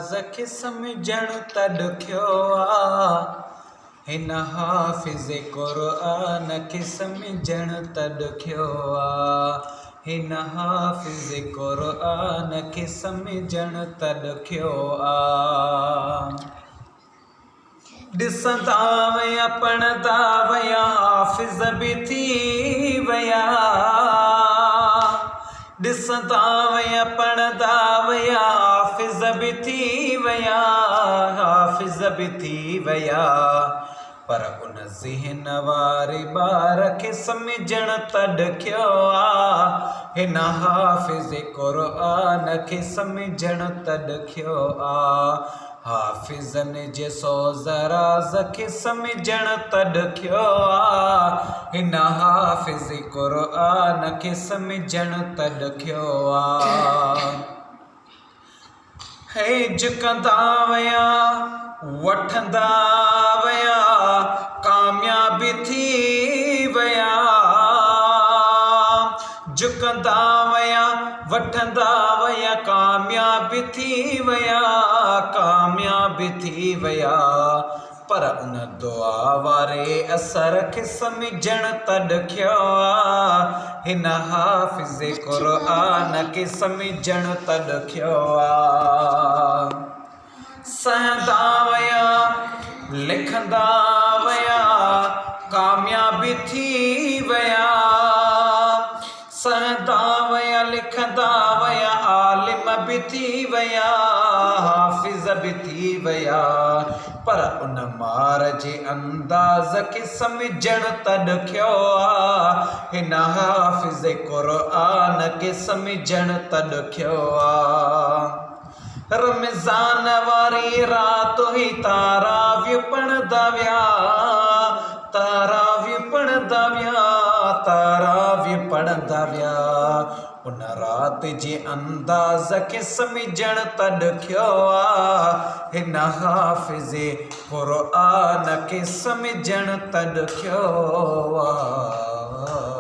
राज़ खे सम्झण त ॾुखियो आ। हिन हाफ़िज़ क़ुरआन खे सम्झण त ॾुखियो आ। हिन हाफ़िज़ क़ुरआन खे सम्झण त ॾुखियो आ। ॾिसंदा वया पढ़ंदा वया हाफ़िज़ बि थी वया। ॾिसंदा वया पढ़ंदा वया हाफ़िज़ बि थी वया। हाफ़िज़ बि थी वया पर उन ज़हन वारे ॿार खे सम्झण त ॾुखियो आ। हिन हाफ़िज़ क़ुरआन खे सम्झण त ॾुखियो आ। हाफ़िज़नि जे सोज़ राज़ खे सम्झण त ॾुखियो आ। हिन हाफ़िज़ क़ुरआन खे सम्झण त ॾुखियो आ। हे झुकंदा वया वठंदा वया कामयाब थी वया। झुकंदा वया वठंदा वया कामयाब थी वया। कामयाब थी वया पर उन दुआ वारे असर खे सम्झण त ॾुखियो आ। हिन हाफ़िज़ क़ुरआन खे सम्झण त ॾुखियो आ। सहंदा वया लिखंदा वया कामयाब थी वया। सहंदा वया लिखंदा वया आलिम बि थी वया। हाफ़िज़ बि थी वया पर उन मार जे अंदाज़ खे सम्झण त ॾुखियो आ। हिन हाफ़िज़ क़ुरआन खे सम्झण त ॾुखियो आ। रमज़ान वारी रात हुई तारावियूं पढ़ंदा विया। तारावियूं पढ़ंदा विया तारावियूं पढ़ंदा विया। उन रात जे अंदाज़ खे सम्झण त ॾुखियो आ। हिन हाफ़िज़ क़ुरआन खे सम्झण त ॾुखियो आ।